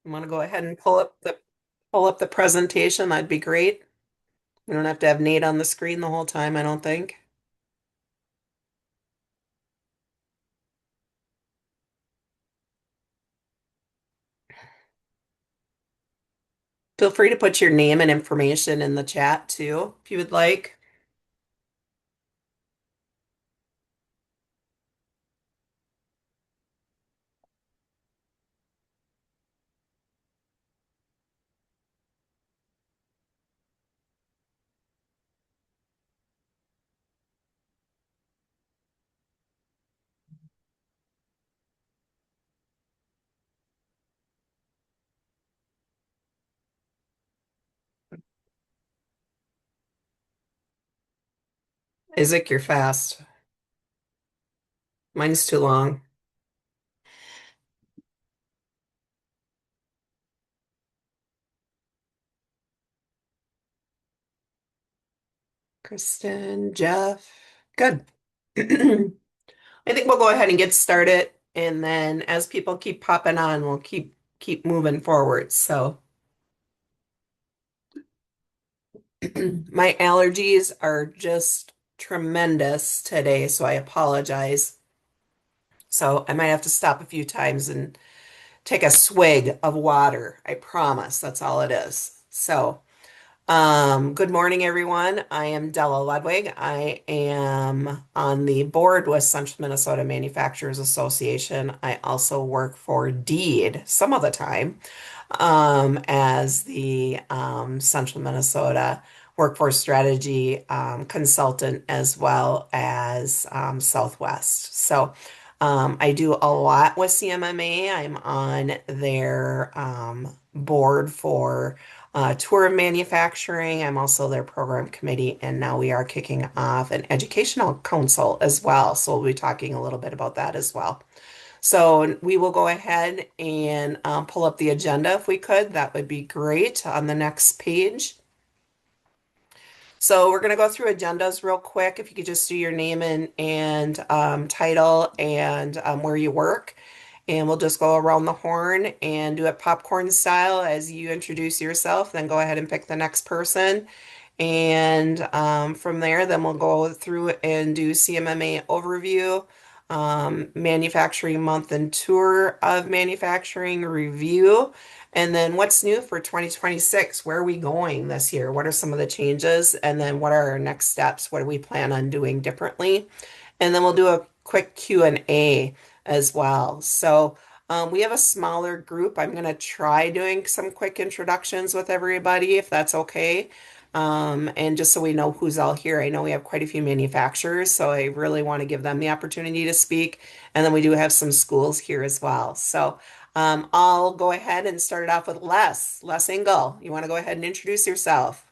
You want to go ahead and pull up the presentation? That'd be great. We don't have to have Nate on the screen the whole time, I don't think. Feel free to put your name and information in the chat too, if you would like. Isaac, you're fast. Mine's too long. Kristen, Jeff. Good. I think we'll go ahead and get started, and then as people keep popping on, we'll keep moving forward. So my allergies are just tremendous today, so I apologize. So I might have to stop a few times and take a swig of water. I promise. That's all it is. So good morning, everyone. I am Della Ludwig. I am on the board with Central Minnesota Manufacturers Association. I also work for Deed some of the time as the Central Minnesota Workforce Strategy consultant as well as Southwest. So I do a lot with CMMA. I'm on their board for Tour of Manufacturing. I'm also their program committee, and now we are kicking off an educational council as well. So we'll be talking a little bit about that as well. So we will go ahead and pull up the agenda if we could. That would be great on the next page. So we're going to go through agendas real quick. If you could just do your name and title and where you work. And we'll just go around the horn and do it popcorn style as you introduce yourself. Then go ahead and pick the next person. And from there, then we'll go through and do CMMA overview, manufacturing month and tour of manufacturing review. And then what's new for 2026? Where are we going this year? What are some of the changes? And then what are our next steps? What do we plan on doing differently? And then we'll do a quick Q&A as well. So we have a smaller group. I'm going to try doing some quick introductions with everybody, if that's okay. And just so we know who's all here, I know we have quite a few manufacturers, so I really want to give them the opportunity to speak. And then we do have some schools here as well. So I'll go ahead and start it off with Les. Les Engel, you want to go ahead and introduce yourself?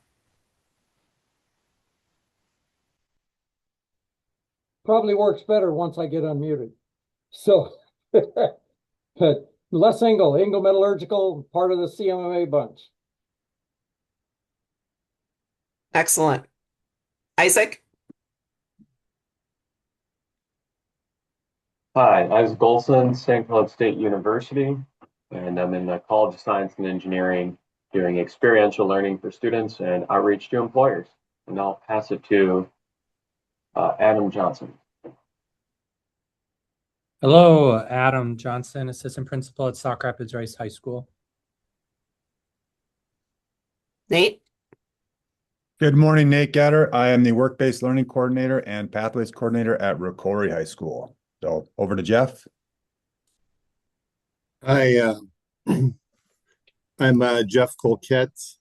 Probably works better once I get unmuted. So, but Les Engel Metallurgical, part of the CMMA bunch. Excellent. Isaac? Hi, Isaac Olson, St. Cloud State University, and I'm in the College of Science and Engineering doing experiential learning for students and outreach to employers. And I'll pass it to Adam Johnson. Hello, Adam Johnson, Assistant Principal at Sauk Rapids Rice High School. Nate? Good morning, Nate Gatter. I am the Work-Based Learning Coordinator and Pathways Coordinator at Rocori High School. So over to Jeff. Hi, I'm Jeff Colquette.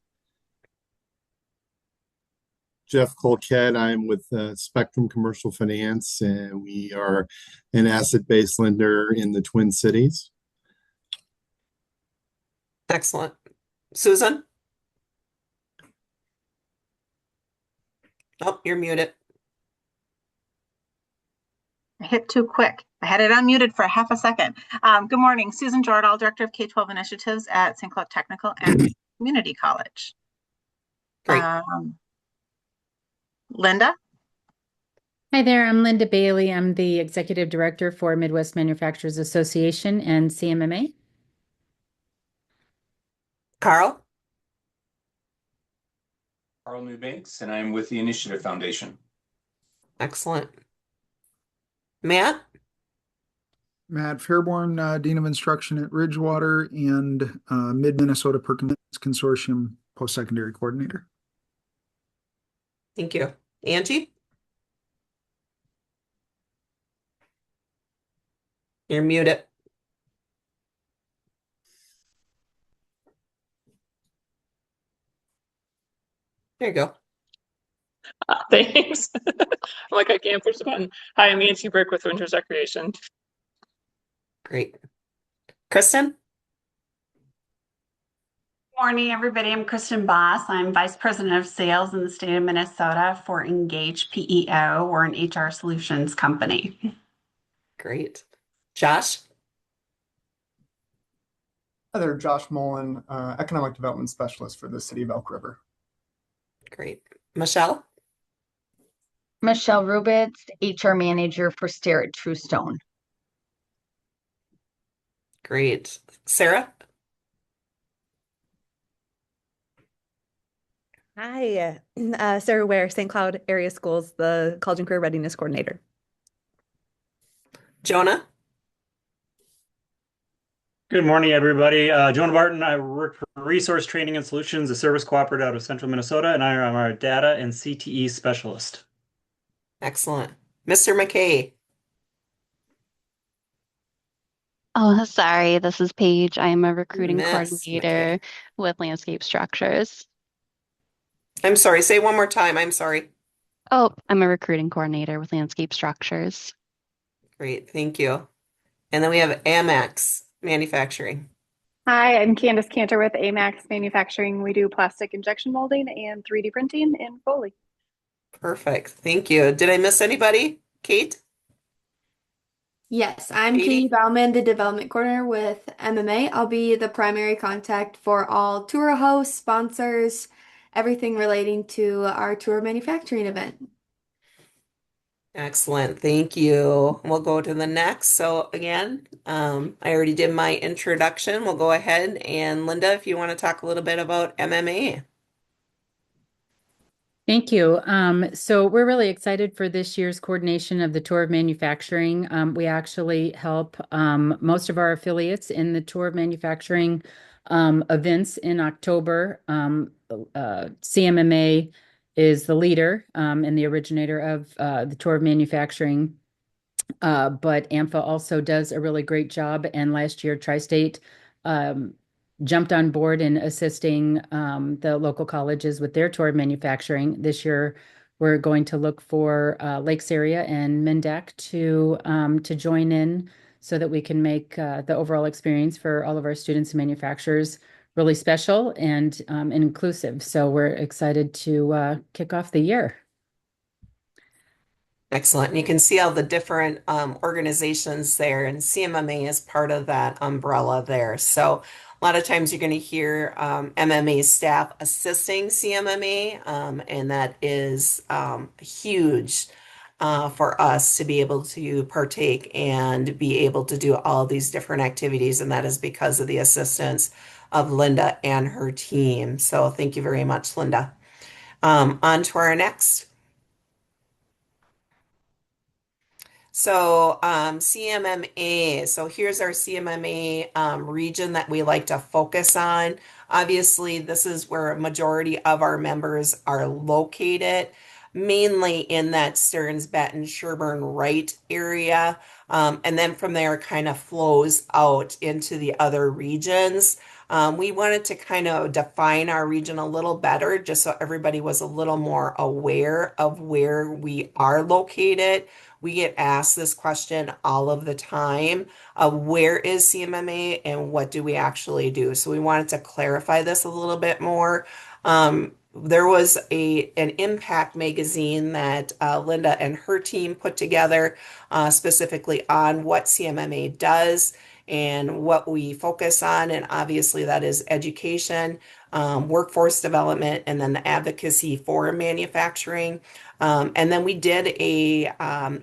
I'm with Spectrum Commercial Finance, and we are an asset-based lender in the Twin Cities. Excellent. Susan? Oh, you're muted. I hit too quick. I had it unmuted for half a second. Good morning, Susan Jordahl, Director of K-12 Initiatives at St. Cloud Technical and Community College. Great. Linda? Hi there, I'm Linda Bailey. I'm the Executive Director for Midwest Manufacturers Association and CMMA. Carl? Carl Newbanks, and I'm with the Initiative Foundation. Excellent. Matt? Matt Fairborn, Dean of Instruction at Ridgewater and Mid-Minnesota Perkins Consortium Post-Secondary Coordinator. Thank you. Angie? You're muted. There you go. Thanks. I'm like, I can't push the button. Hi, I'm Nancy Brick with Winters Recreation. Great. Kristen? Morning, everybody. I'm Kristen Boss. I'm Vice President of Sales in the state of Minnesota for Engage PEO. We're an HR solutions company. Great. Josh? Hi there, Josh Mullen, Economic Development Specialist for the City of Elk River. Great. Michelle? Michelle Rubitz, HR Manager for Stare at True Stone. Great. Sarah? Hi, Sarah Ware, St. Cloud Area Schools, the College and Career Readiness Coordinator. Jonah? Good morning, everybody. Jonah Barton. I work for Resource Training and Solutions, a service cooperative out of Central Minnesota, and I am our data and CTE specialist. Excellent. Mr. McKay? Oh, sorry. This is Paige. I am a recruiting Miss coordinator McKay. with Landscape Structures. I'm sorry. Say it one more time. I'm sorry. Oh, I'm a recruiting coordinator with Landscape Structures. Great. Thank you. And then we have Amex Manufacturing. Hi, I'm Candace Cantor with AMAX Manufacturing. We do plastic injection molding and 3D printing in Foley. Perfect. Thank you. Did I miss anybody? Kate? Yes, I'm Katie? Katie Bauman, the development coordinator with MMA. I'll be the primary contact for all tour hosts, sponsors, everything relating to our tour of manufacturing event. Excellent. Thank you. We'll go to the next. So again, I already did my introduction. We'll go ahead and Linda, if you want to talk a little bit about MMA. Thank you. So we're really excited for this year's coordination of the Tour of Manufacturing. We actually help most of our affiliates in the Tour of Manufacturing events in October. CMMA is the leader and the originator of the Tour of Manufacturing. But AMFA also does a really great job. And last year, Tri-State jumped on board in assisting the local colleges with their tour of manufacturing. This year, we're going to look for Lakes area and MNDAC to join in so that we can make the overall experience for all of our students and manufacturers really special and inclusive. So we're excited to kick off the year. Excellent. And you can see all the different organizations there, and CMMA is part of that umbrella there. So a lot of times you're going to hear MMA staff assisting CMMA, and that is huge for us to be able to partake and be able to do all these different activities. And that is because of the assistance of Linda and her team. So thank you very much, Linda. On to our next. So CMMA, so here's our CMMA region that we like to focus on. Obviously, this is where a majority of our members are located, mainly in that Stearns, Benton, Sherburne, Wright area. And then from there, kind of flows out into the other regions. We wanted to kind of define our region a little better, just so everybody was a little more aware of where we are located. We get asked this question all of the time of where is CMMA and what do we actually do? So we wanted to clarify this a little bit more. There was an impact magazine that Linda and her team put together specifically on what CMMA does. and what we focus on. And obviously, that is education, workforce development, and then the advocacy for manufacturing. And then we did a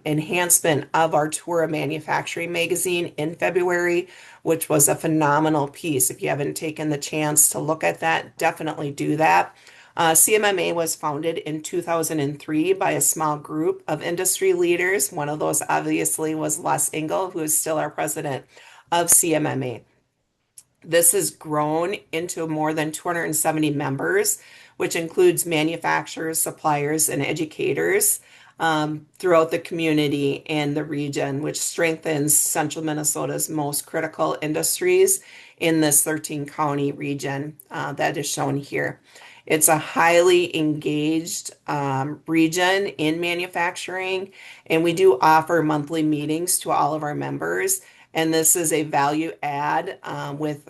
enhancement of our Tour of Manufacturing magazine in February, which was a phenomenal piece. If you haven't taken the chance to look at that, definitely do that. CMMA was founded in 2003 by a small group of industry leaders. One of those obviously was Les Engel, who is still our president of CMMA. This has grown into more than 270 members, which includes manufacturers, suppliers, and educators throughout the community and the region, which strengthens Central Minnesota's most critical industries in this 13 county region that is shown here. It's a highly engaged region in manufacturing, and we do offer monthly meetings to all of our members. And this is a value add with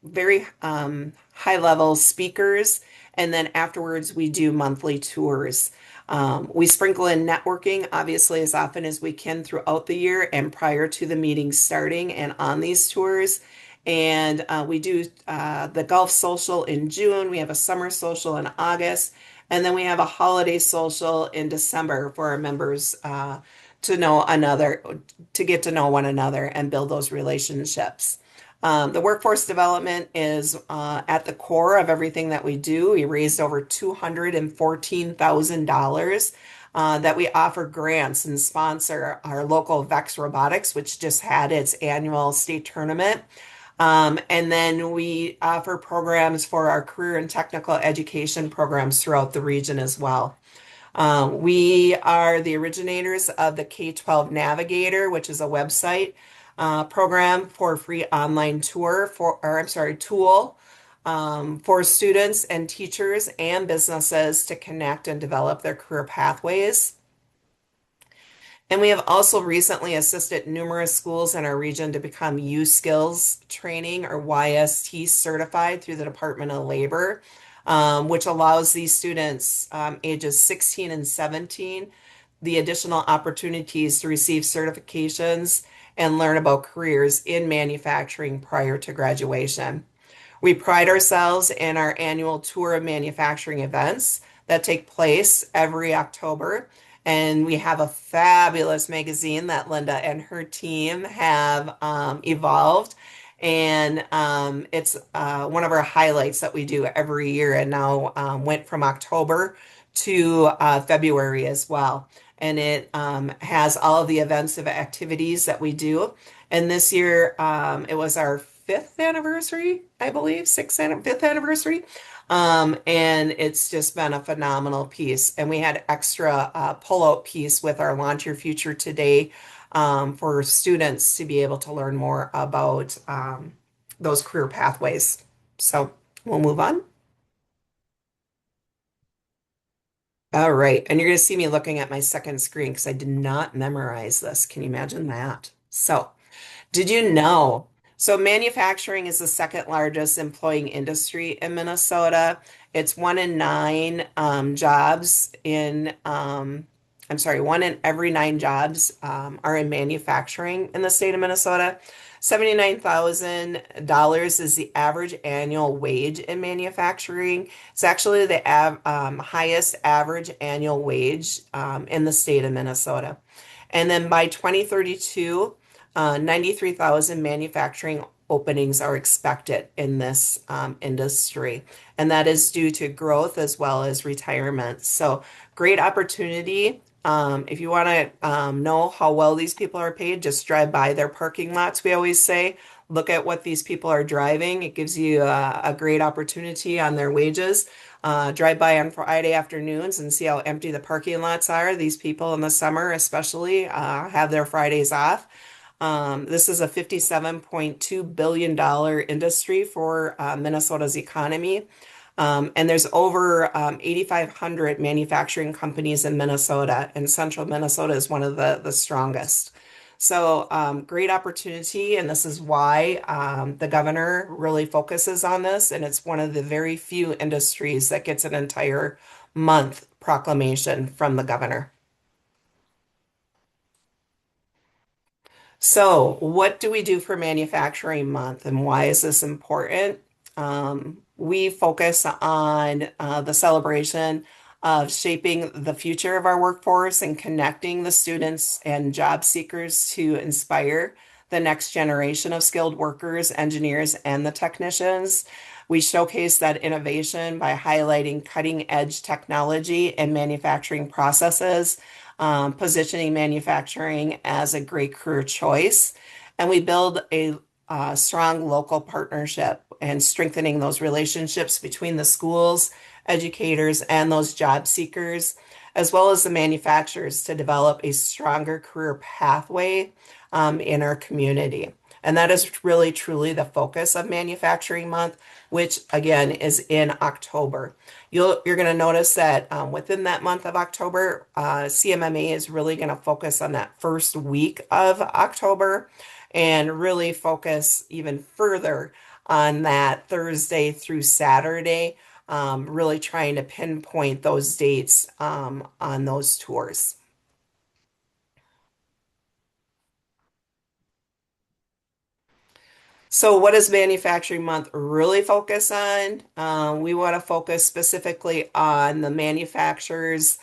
very high level speakers. And then afterwards, we do monthly tours. We sprinkle in networking, obviously, as often as we can throughout the year and prior to the meetings starting and on these tours. And we do the Gulf Social in June. We have a summer social in August. And then we have a holiday social in December for our members to know another, to get to know one another and build those relationships. The workforce development is at the core of everything that we do. We raised over $214,000 that we offer grants and sponsor our local VEX Robotics, which just had its annual state tournament. And then we offer programs for our career and technical education programs throughout the region as well. We are the originators of the K-12 Navigator, which is a website program for free online tool for students and teachers and businesses to connect and develop their career pathways. And we have also recently assisted numerous schools in our region to become U Skills Training or YST certified through the Department of Labor, which allows these students ages 16 and 17 the additional opportunities to receive certifications and learn about careers in manufacturing prior to graduation. We pride ourselves in our annual Tour of Manufacturing events that take place every October. And we have a fabulous magazine that Linda and her team have evolved. And it's one of our highlights that we do every year and now went from October to February as well. And it has all of the events of activities that we do. And this year it was our fifth anniversary, I believe, fifth anniversary. And it's just been a phenomenal piece. And we had extra pull-out piece with our Launch Your Future Today for students to be able to learn more about those career pathways. So we'll move on. All right, and you're going to see me looking at my second screen because I did not memorize this. Can you imagine that? So, did you know? So, manufacturing is the second largest employing industry in Minnesota. It's 1 in 9 jobs I'm sorry, 1 in every 9 jobs are in manufacturing in the state of Minnesota. $79,000 is the average annual wage in manufacturing. It's actually the highest average annual wage in the state of Minnesota. And then by 2032, 93,000 manufacturing openings are expected in this industry. And that is due to growth as well as retirement. So great opportunity. If you want to know how well these people are paid, just drive by their parking lots. We always say, look at what these people are driving. It gives you a great opportunity on their wages. Drive by on Friday afternoons and see how empty the parking lots are. These people in the summer, especially, have their Fridays off. This is a $57.2 billion industry for Minnesota's economy. And there's over 8,500 manufacturing companies in Minnesota, and central Minnesota is one of the strongest. So great opportunity, and this is why the governor really focuses on this, and it's one of the very few industries that gets an entire month proclamation from the governor. So, what do we do for Manufacturing Month and why is this important? We focus on the celebration of shaping the future of our workforce and connecting the students and job seekers to inspire the next generation of skilled workers, engineers, and the technicians. We showcase that innovation by highlighting cutting edge technology and manufacturing processes, positioning manufacturing as a great career choice. And we build a strong local partnership and strengthening those relationships between the schools, educators, and those job seekers, as well as the manufacturers to develop a stronger career pathway in our community. And that is really truly the focus of Manufacturing Month, which again is in October. You're going to notice that within that month of October, CMMA is really going to focus on that first week of October and really focus even further on that Thursday through Saturday, really trying to pinpoint those dates on those tours. So what does Manufacturing Month really focus on? We want to focus specifically on the manufacturers,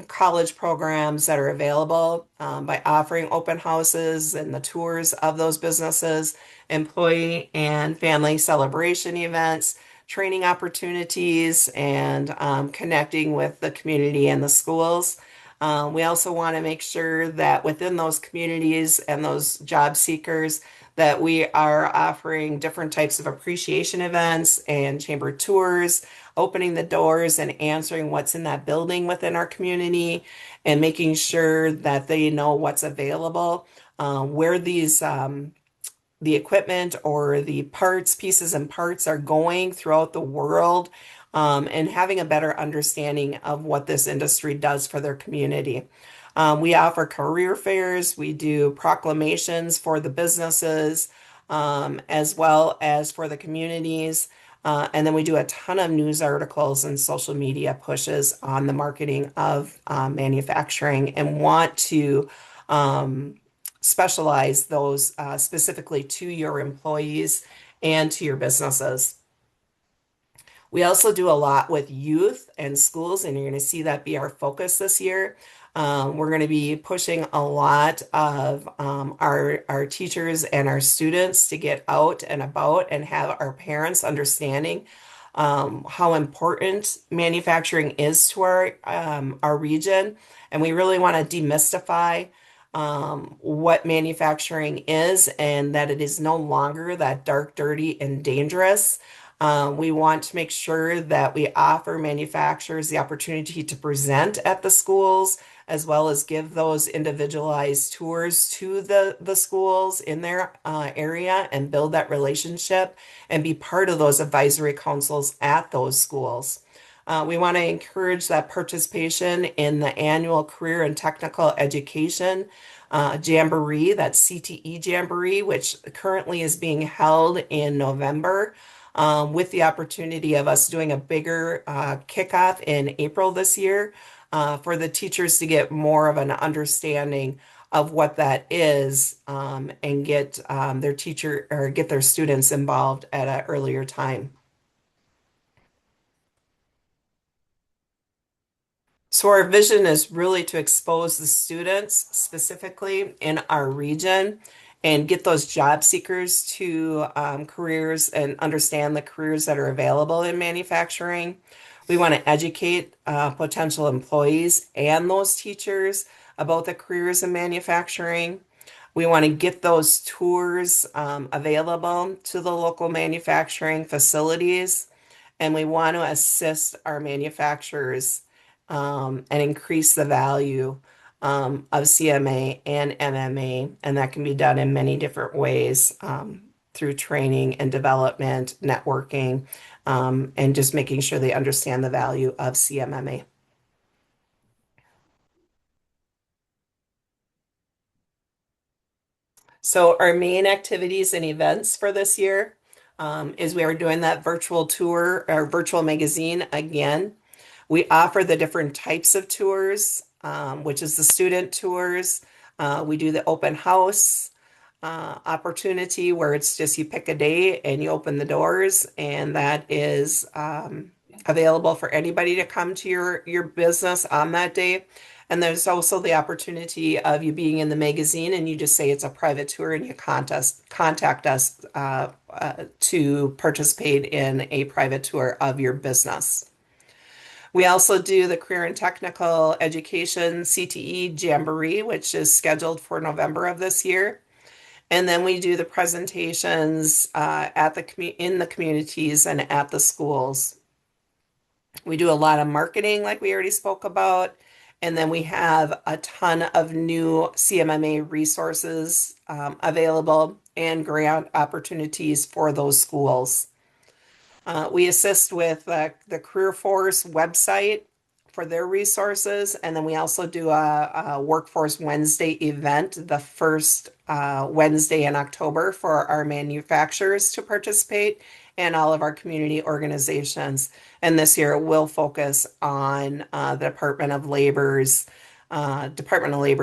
college programs that are available by offering open houses and the tours of those businesses, employee and family celebration events, training opportunities, and connecting with the community and the schools. We also want to make sure that within those communities and those job seekers, that we are offering different types of appreciation events and chamber tours, opening the doors and answering what's in that building within our community, and making sure that they know what's available, where the equipment or the parts, pieces and parts are going throughout the world, and having a better understanding of what this industry does for their community. We offer career fairs, we do proclamations for the businesses, as well as for the communities. And then we do a ton of news articles and social media pushes on the marketing of manufacturing and want to specialize those specifically to your employees and to your businesses. We also do a lot with youth and schools, and you're going to see that be our focus this year. We're going to be pushing a lot of our teachers and our students to get out and about and have our parents understanding how important manufacturing is to our region. And we really want to demystify what manufacturing is and that it is no longer that dark, dirty, and dangerous. We want to make sure that we offer manufacturers the opportunity to present at the schools, as well as give those individualized tours to the schools in their area and build that relationship and be part of those advisory councils at those schools. We want to encourage that participation in the annual Career and Technical Education Jamboree, that's CTE Jamboree, which currently is being held in November, with the opportunity of us doing a bigger kickoff in April this year for the teachers to get more of an understanding of what that is, and get their teacher or get their students involved at an earlier time. So our vision is really to expose the students specifically in our region and get those job seekers to careers and understand the careers that are available in manufacturing. We want to educate potential employees and those teachers about the careers in manufacturing. We want to get those tours available to the local manufacturing facilities, and we want to assist our manufacturers and increase the value of CMA and MMA, and that can be done in many different ways through training and development, networking, and just making sure they understand the value of CMMA. So our main activities and events for this year is we are doing that virtual tour or virtual magazine again. We offer the different types of tours, which is the student tours. We do the open house. opportunity where it's just you pick a day and you open the doors, and that is available for anybody to come to your business on that day. And there's also the opportunity of you being in the magazine and you just say it's a private tour and you contact us to participate in a private tour of your business. We also do the Career and Technical Education CTE Jamboree, which is scheduled for November of this year. And then we do the presentations in the communities and at the schools. We do a lot of marketing, like we already spoke about. And then we have a ton of new CMMA resources available and grant opportunities for those schools. We assist with the Career Force website for their resources. And then we also do a Workforce Wednesday event the first Wednesday in October for our manufacturers to participate and all of our community organizations. And this year it will focus on the Department of Labor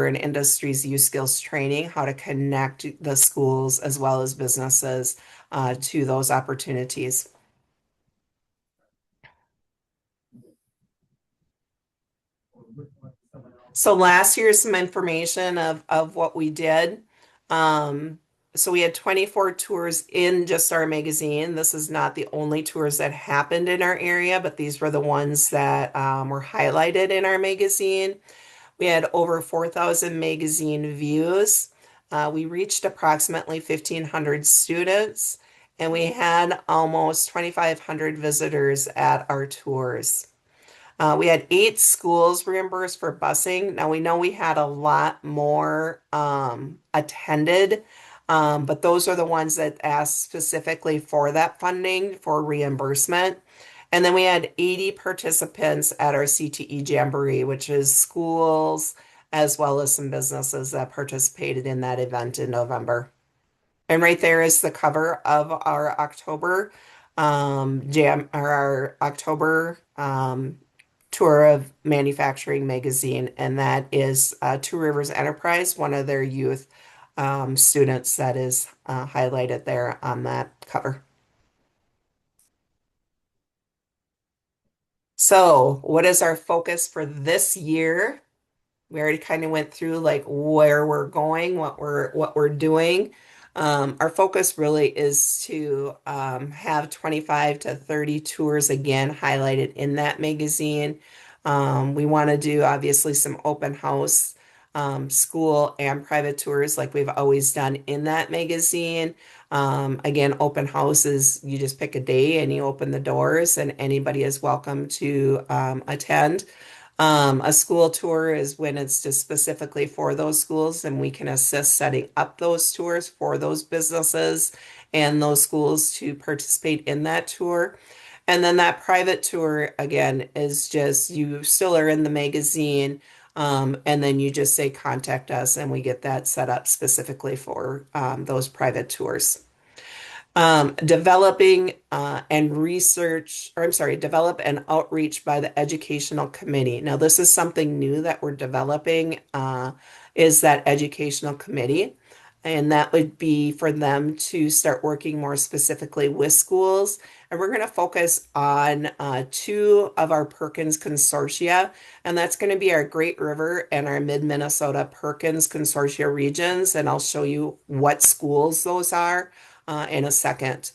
and Industries Youth Skills Training, how to connect the schools as well as businesses to those opportunities. So last year, some information of what we did. So we had 24 tours in just our magazine. This is not the only tours that happened in our area, but these were the ones that were highlighted in our magazine. We had over 4,000 magazine views. We reached approximately 1,500 students, and we had almost 2,500 visitors at our tours. We had 8 schools reimbursed for busing. Now we know we had a lot more attended, but those are the ones that asked specifically for that funding for reimbursement. And then we had 80 participants at our CTE Jamboree, which is schools as well as some businesses that participated in that event in November. And right there is the cover of our October our October Tour of Manufacturing magazine, and that is Two Rivers Enterprise, one of their youth students that is highlighted there on that cover. So, what is our focus for this year? We already kind of went through like where we're going, what we're doing. Our focus really is to have 25 to 30 tours again highlighted in that magazine. We want to do obviously some open house, school and private tours like we've always done in that magazine. Again, open house is you just pick a day and you open the doors and anybody is welcome to attend. A school tour is when it's just specifically for those schools, and we can assist setting up those tours for those businesses and those schools to participate in that tour. And then that private tour, again, is just you still are in the magazine, and then you just say contact us, and we get that set up specifically for those private tours. Developing and research, or I'm sorry, develop and outreach by the educational committee. Now, this is something new that we're developing, is that educational committee. And that would be for them to start working more specifically with schools. And we're going to focus on 2 of our Perkins consortia, and that's going to be our Great River and our Mid-Minnesota Perkins consortia regions. And I'll show you what schools those are in a second.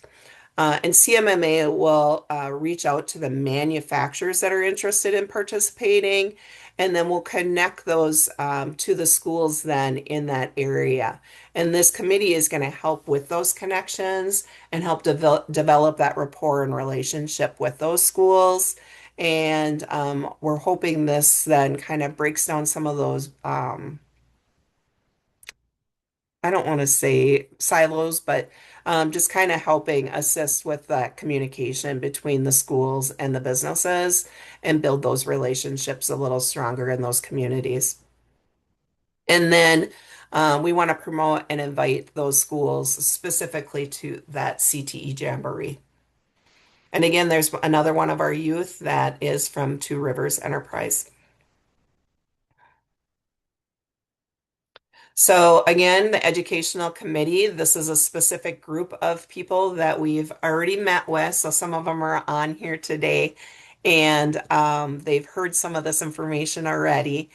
And CMMA will reach out to the manufacturers that are interested in participating, and then we'll connect those to the schools then in that area. And this committee is going to help with those connections and help develop that rapport and relationship with those schools. And we're hoping this then kind of breaks down some of those I don't want to say silos, but just kind of helping assist with that communication between the schools and the businesses and build those relationships a little stronger in those communities. And then we want to promote and invite those schools specifically to that CTE Jamboree. And again, there's another one of our youth that is from Two Rivers Enterprise. So again, the educational committee, this is a specific group of people that we've already met with. So some of them are on here today and they've heard some of this information already.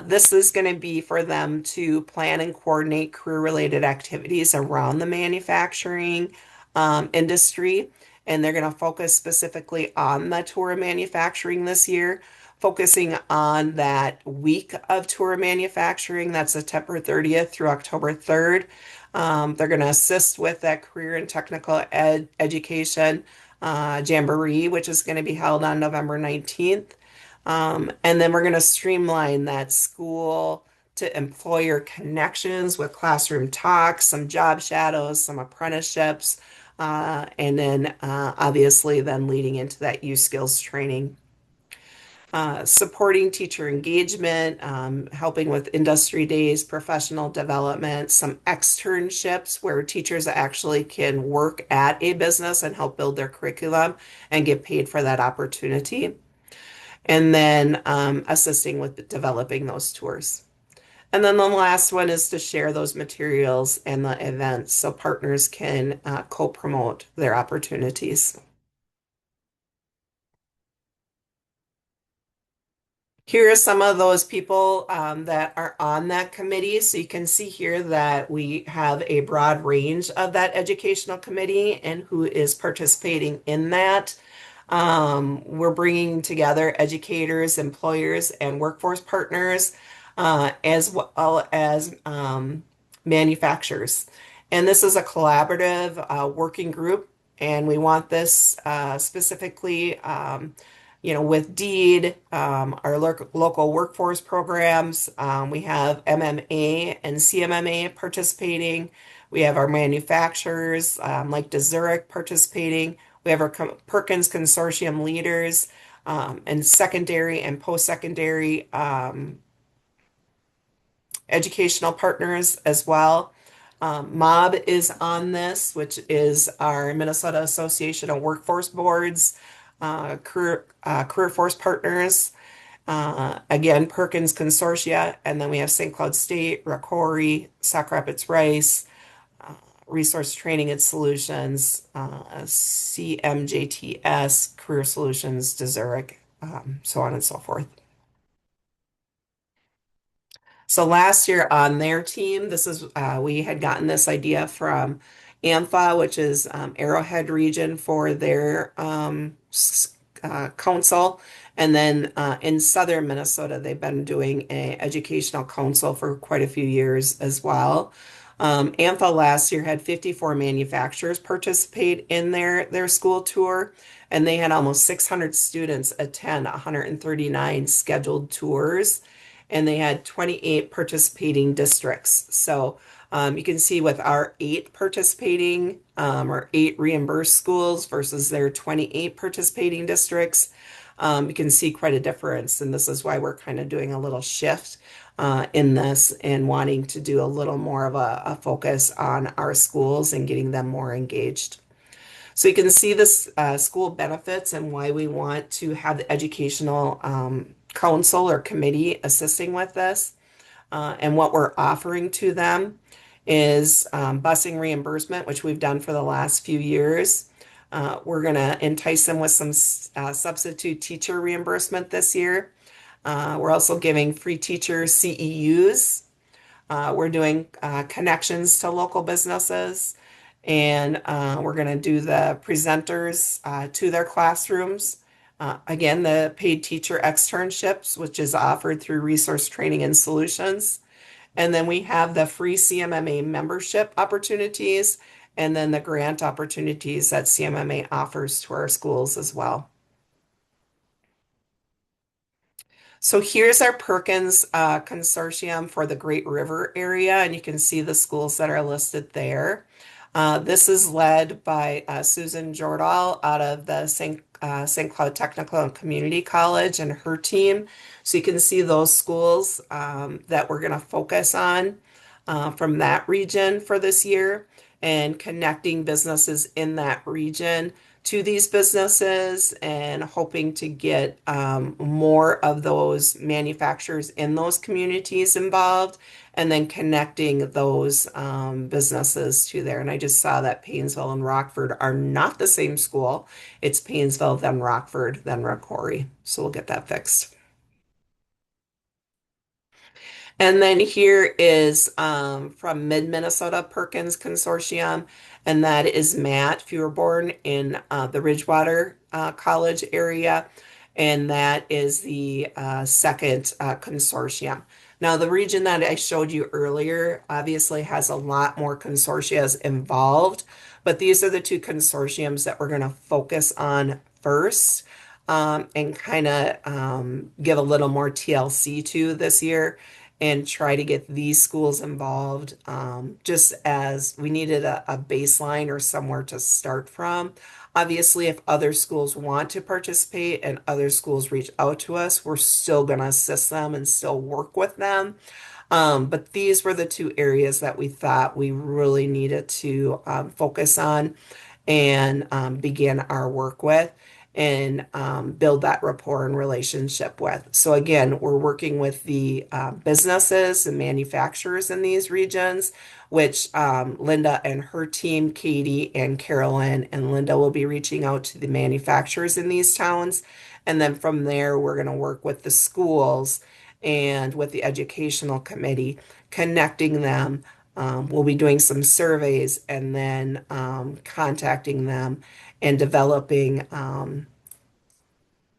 This is going to be for them to plan and coordinate career-related activities around the manufacturing industry. And they're going to focus specifically on the tour of manufacturing this year, focusing on that week of tour manufacturing. That's September 30th through October 3rd. They're going to assist with that career and technical education jamboree, which is going to be held on November 19th. And then we're going to streamline that school to employer connections with classroom talks, some job shadows, some apprenticeships, and then obviously then leading into that U skills training. Supporting teacher engagement, helping with industry days, professional development, some externships where teachers actually can work at a business and help build their curriculum and get paid for that opportunity. And then assisting with developing those tours. And then the last one is to share those materials and the events so partners can co-promote their opportunities. Here are some of those people that are on that committee. So you can see here that we have a broad range of that educational committee and who is participating in that. We're bringing together educators, employers, and workforce partners, as well as manufacturers. And this is a collaborative working group, and we want this specifically with DEED, our local workforce programs. We have MMA and CMMA participating. We have our manufacturers like Zurich participating. We have our Perkins Consortium leaders and secondary and post-secondary educational partners as well. MOB is on this, which is our Minnesota Association of Workforce Boards, career force partners. Again, Perkins Consortia, and then we have St. Cloud State, Rocori, Sauk Rapids Rice, Resource Training and Solutions, CMJTS, Career Solutions, Zurich, so on and so forth. So last year on their team, this is we had gotten this idea from AMFA, which is Arrowhead region for their council. And then in southern Minnesota, they've been doing an educational council for quite a few years as well. AMFA last year had 54 manufacturers participate in their school tour, and they had almost 600 students attend 139 scheduled tours, and they had 28 participating districts. So you can see with our 8 participating or 8 reimbursed schools versus their 28 participating districts, you can see quite a difference. And this is why we're kind of doing a little shift in this and wanting to do a little more of a focus on our schools and getting them more engaged. So you can see this school benefits and why we want to have the educational council or committee assisting with this. And what we're offering to them is busing reimbursement, which we've done for the last few years. We're going to entice them with some substitute teacher reimbursement this year. We're also giving free teacher CEUs. We're doing connections to local businesses, and we're going to do the presenters to their classrooms. Again, the paid teacher externships, which is offered through Resource Training and Solutions. And then we have the free CMMA membership opportunities, and then the grant opportunities that CMMA offers to our schools as well. So here's our Perkins Consortium for the Great River area, and you can see the schools that are listed there. This is led by Susan Jordahl out of the St. Cloud Technical and Community College and her team. So you can see those schools that we're going to focus on from that region for this year and connecting businesses in that region to these businesses and hoping to get more of those manufacturers in those communities involved and then connecting those businesses to there. And I just saw that Painesville and Rockford are not the same school. It's Painesville, then Rockford, then Rocori. So we'll get that fixed. And then here is from Mid-Minnesota Perkins Consortium, and that is Matt Feuerborn in the Ridgewater College area, and that is the second consortium. Now, the region that I showed you earlier obviously has a lot more consortia involved, but these are the two consortiums that we're going to focus on first and kind of give a little more TLC to this year and try to get these schools involved, just as we needed a baseline or somewhere to start from. Obviously, if other schools want to participate and other schools reach out to us, we're still going to assist them and still work with them. But these were the two areas that we thought we really needed to focus on and begin our work with and build that rapport and relationship with. So again, we're working with the businesses and manufacturers in these regions, which Linda and her team, Katie and Carolyn and Linda will be reaching out to the manufacturers in these towns. And then from there, we're going to work with the schools and with the educational committee, connecting them. We'll be doing some surveys and then contacting them and developing,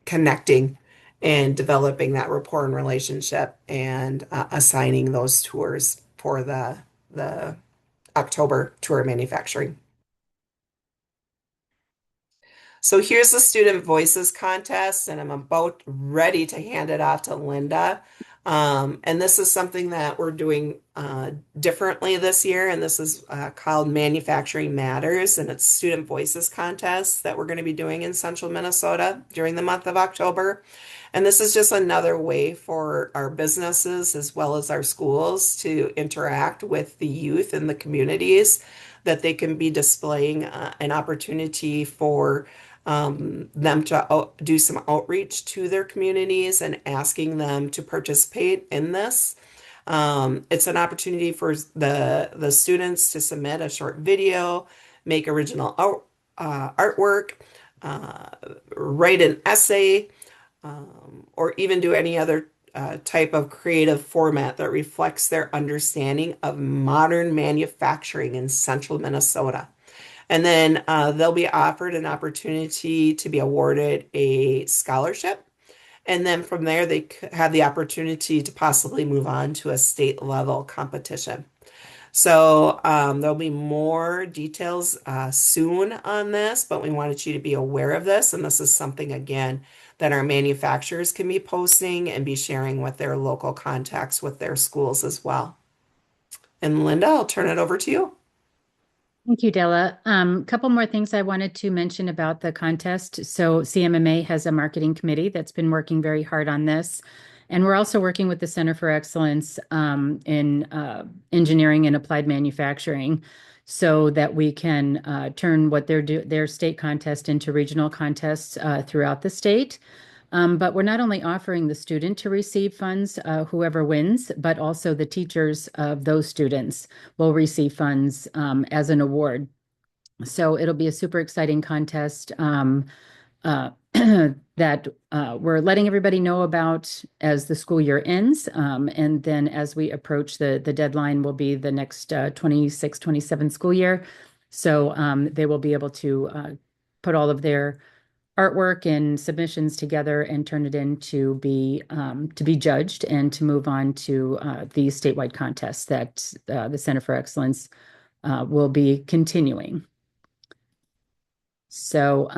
connecting and developing that rapport and relationship and assigning those tours for the October tour of manufacturing. So here's the Student Voices contest, and I'm about ready to hand it off to Linda. And this is something that we're doing differently this year, and this is called Manufacturing Matters, and it's Student Voices contest that we're going to be doing in Central Minnesota during the month of October. And this is just another way for our businesses as well as our schools to interact with the youth in the communities, that they can be displaying an opportunity for them to do some outreach to their communities and asking them to participate in this. It's an opportunity for the students to submit a short video, make original artwork, write an essay, or even do any other type of creative format that reflects their understanding of modern manufacturing in central Minnesota. And then they'll be offered an opportunity to be awarded a scholarship. And then from there, they have the opportunity to possibly move on to a state level competition. So there'll be more details soon on this, but we wanted you to be aware of this. And this is something, again, that our manufacturers can be posting and be sharing with their local contacts with their schools as well. And Linda, I'll turn it over to you. Thank you, Della. A couple more things I wanted to mention about the contest. So CMMA has a marketing committee that's been working very hard on this. And we're also working with the Center for Excellence in Engineering and Applied Manufacturing so that we can turn what their state contest into regional contests throughout the state. But we're not only offering the student to receive funds, whoever wins, but also the teachers of those students will receive funds as an award. So it'll be a super exciting contest that we're letting everybody know about as the school year ends. And then as we approach the deadline will be the next 26-27 school year. So they will be able to put all of their artwork and submissions together and turn it in to be judged and to move on to the statewide contests that the Center for Excellence will be continuing. So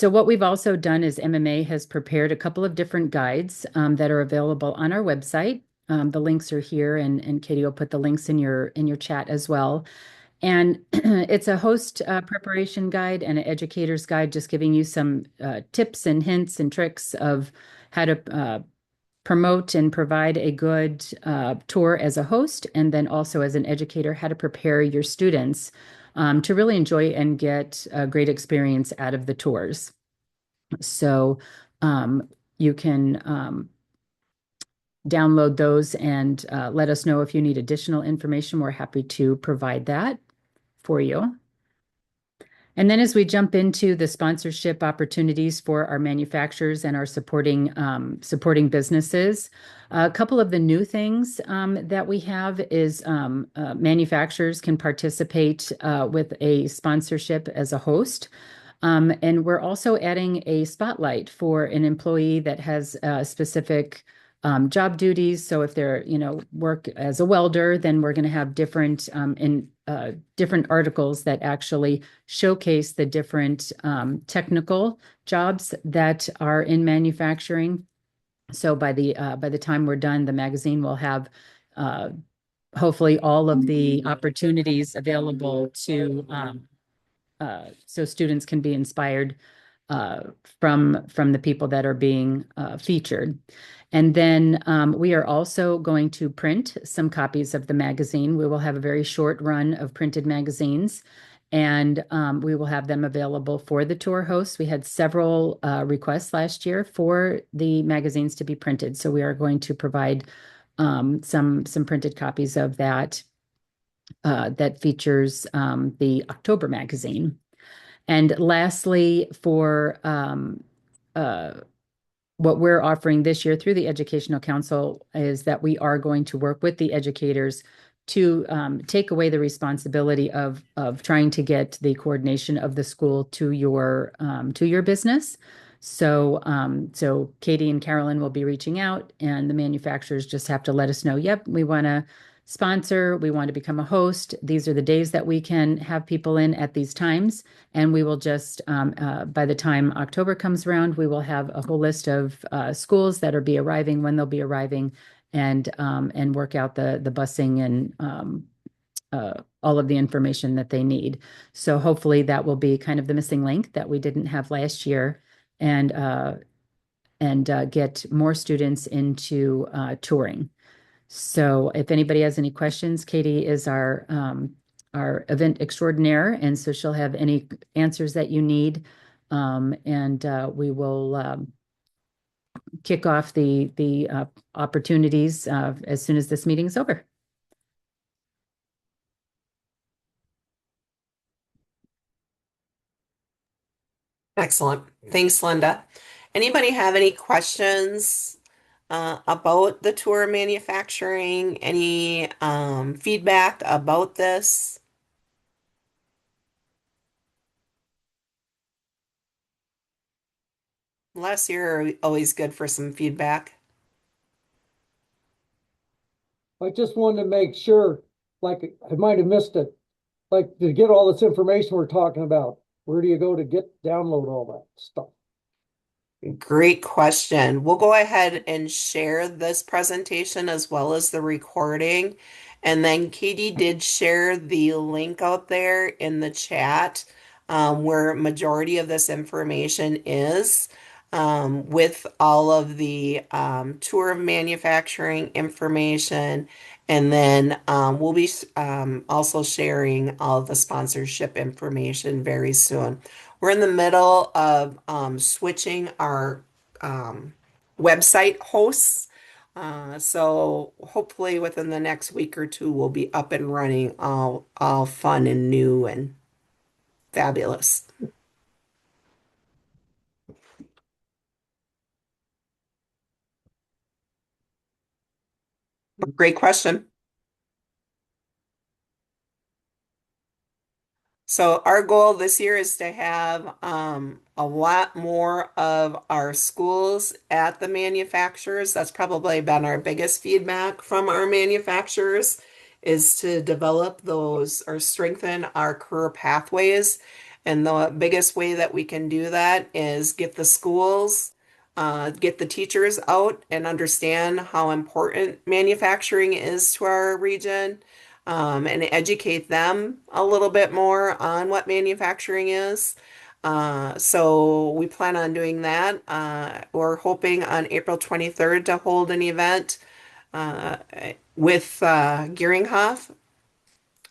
what we've also done is MMA has prepared a couple of different guides that are available on our website. The links are here, and Katie will put the links in your chat as well. And it's a host preparation guide and an educator's guide, just giving you some tips and hints and tricks of how to promote and provide a good tour as a host, and then also as an educator, how to prepare your students to really enjoy and get a great experience out of the tours. So you can download those and let us know if you need additional information. We're happy to provide that for you. And then as we jump into the sponsorship opportunities for our manufacturers and our supporting businesses, a couple of the new things that we have is manufacturers can participate with a sponsorship as a host. And we're also adding a spotlight for an employee that has specific job duties. So if they're, work as a welder, then we're going to have different different articles that actually showcase the different technical jobs that are in manufacturing. So by the time we're done, the magazine will have hopefully all of the opportunities available to so students can be inspired from the people that are being featured. And then we are also going to print some copies of the magazine. We will have a very short run of printed magazines, and we will have them available for the tour hosts. We had several requests last year for the magazines to be printed, so we are going to provide some printed copies of that that features the October magazine. And lastly, for what we're offering this year through the Educational Council is that we are going to work with the educators to take away the responsibility of trying to get the coordination of the school to your business. So so Katie and Carolyn will be reaching out, and the manufacturers just have to let us know, yep, we want to sponsor, we want to become a host. These are the days that we can have people in at these times. And we will just, by the time October comes around, we will have a whole list of schools that will be arriving, when they'll be arriving, and work out the busing and all of the information that they need. So hopefully that will be kind of the missing link that we didn't have last year, and get more students into touring. So if anybody has any questions, Katie is our event extraordinaire, and so she'll have any answers that you need. And we will kick off the opportunities as soon as this meeting is over. Excellent. Thanks, Linda. Anybody have any questions about the tour manufacturing? Any feedback about this? Last year, always good for some feedback. I just wanted to make sure, like I might have missed it, like to get all this information we're talking about, where do you go to download all that stuff? Great question. We'll go ahead and share this presentation as well as the recording. And then Katie did share the link out there in the chat where majority of this information is with all of the tour of manufacturing information. And then we'll be also sharing all the sponsorship information very soon. We're in the middle of switching our website hosts. So hopefully within the next week or two, we'll be up and running all fun and new and fabulous. Great question. So our goal this year is to have a lot more of our schools at the manufacturers. That's probably been our biggest feedback from our manufacturers, is to develop those or strengthen our career pathways. And the biggest way that we can do that is get the schools, get the teachers out and understand how important manufacturing is to our region, and educate them a little bit more on what manufacturing is. So we plan on doing that. We're hoping on April 23rd to hold an event with Gearinghoff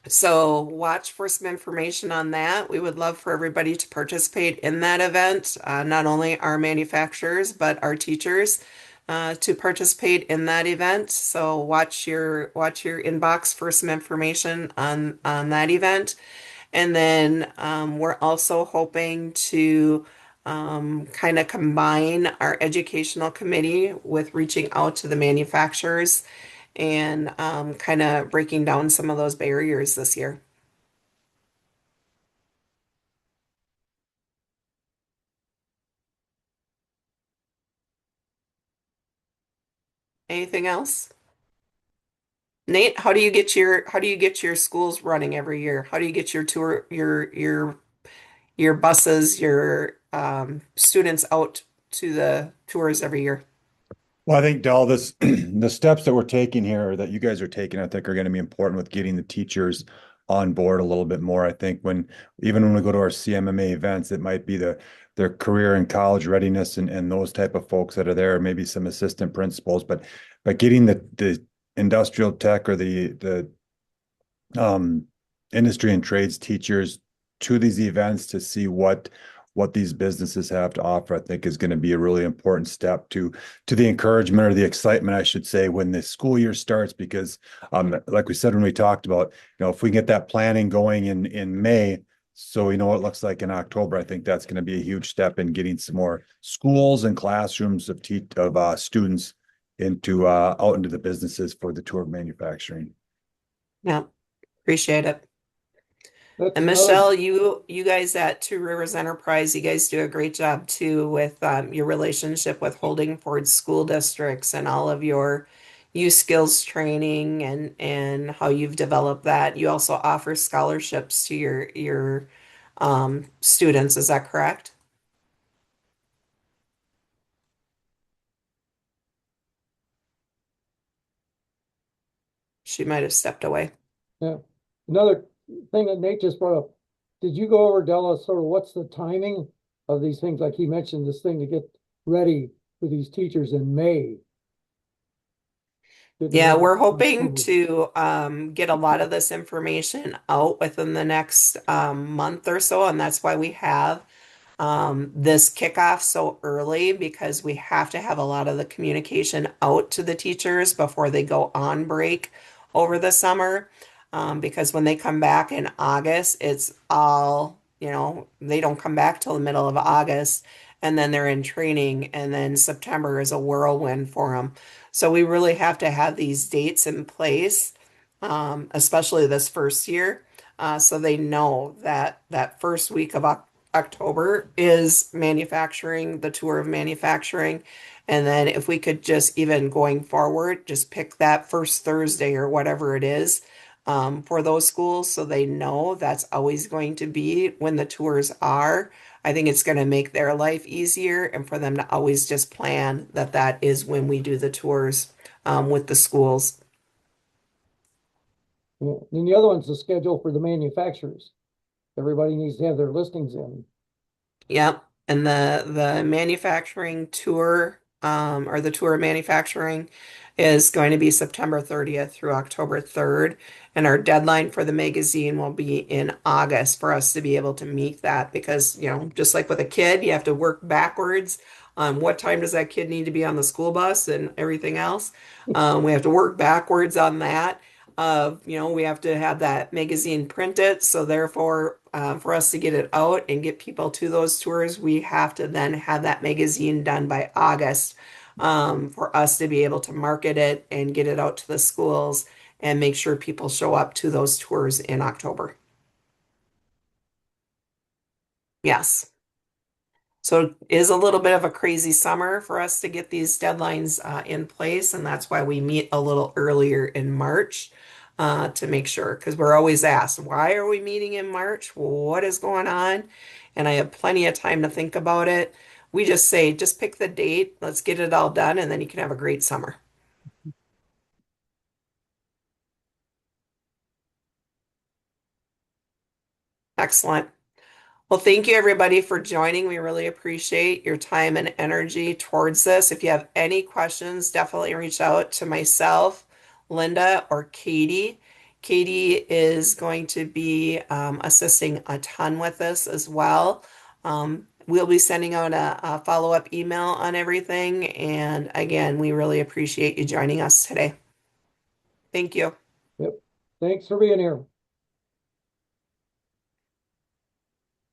So watch for some information on that. We would love for everybody to participate in that event, not only our manufacturers, but our teachers to participate in that event. So watch your inbox for some information on that event. And then we're also hoping to kind of combine our educational committee with reaching out to the manufacturers and kind of breaking down some of those barriers this year. Anything else? Nate, how do you get your schools running every year? How do you get your tour your buses, your students out to the tours every year? Well, I think Dell, this the steps that we're taking here, that you guys are taking, I think are going to be important with getting the teachers on board a little bit more. I think even when we go to our CMMA events, it might be their career and college readiness and those type of folks that are there, maybe some assistant principals, but getting the industrial tech or the um, industry and trades teachers to these events to see what these businesses have to offer, I think is going to be a really important step to the encouragement or the excitement, I should say, when the school year starts. Because like we said when we talked about, if we can get that planning going in May, so we know what it looks like in October, I think that's going to be a huge step in getting some more schools and classrooms of students into out into the businesses for the tour of manufacturing. Yeah, appreciate it. That's And another, Michelle, you guys at Two Rivers Enterprise, you guys do a great job too with your relationship with Holding Ford school districts and all of your youth skills training and how you've developed that. You also offer scholarships to your students. Is that correct? She might have stepped away. yeah. Another thing that Nate just brought up. Did you go over, Della, sort of what's the timing of these things? Like he mentioned this thing to get ready for these teachers in May. Getting Yeah, ready we're for hoping October. to get a lot of this information out within the next month or so, and that's why we have this kickoff so early because we have to have a lot of the communication out to the teachers before they go on break over the summer. Because when they come back in August, it's all, they don't come back till the middle of August and then they're in training, and then September is a whirlwind for them. So we really have to have these dates in place, especially this first year, so they know that that first week of October is manufacturing, the tour of manufacturing. And then if we could just even going forward, just pick that first Thursday or whatever it is for those schools so they know that's always going to be when the tours are. I think it's going to make their life easier and for them to always just plan that that is when we do the tours with the schools. Yeah. And the other one's the schedule for the manufacturers. Everybody needs to have their listings in. Yep. And the manufacturing tour, or the tour of manufacturing is going to be September 30th through October 3rd. And our deadline for the magazine will be in August for us to be able to meet that because, just like with a kid, you have to work backwards on what time does that kid need to be on the school bus and everything else. We have to work backwards on that we have to have that magazine printed. So therefore, for us to get it out and get people to those tours, we have to then have that magazine done by August, for us to be able to market it and get it out to the schools and make sure people show up to those tours in October. Yes. So it is a little bit of a crazy summer for us to get these deadlines in place, and that's why we meet a little earlier in March to make sure, because we're always asked, why are we meeting in March? What is going on? And I have plenty of time to think about it. We just say, just pick the date, let's get it all done, and then you can have a great summer. Excellent. Well, thank you everybody for joining. We really appreciate your time and energy towards this. If you have any questions, definitely reach out to myself, Linda, or Katie, Katie is going to be assisting a ton with this as well. We'll be sending out a follow-up email on everything. And again, we really appreciate you joining us today. Thank you. Yep. Thanks for being here.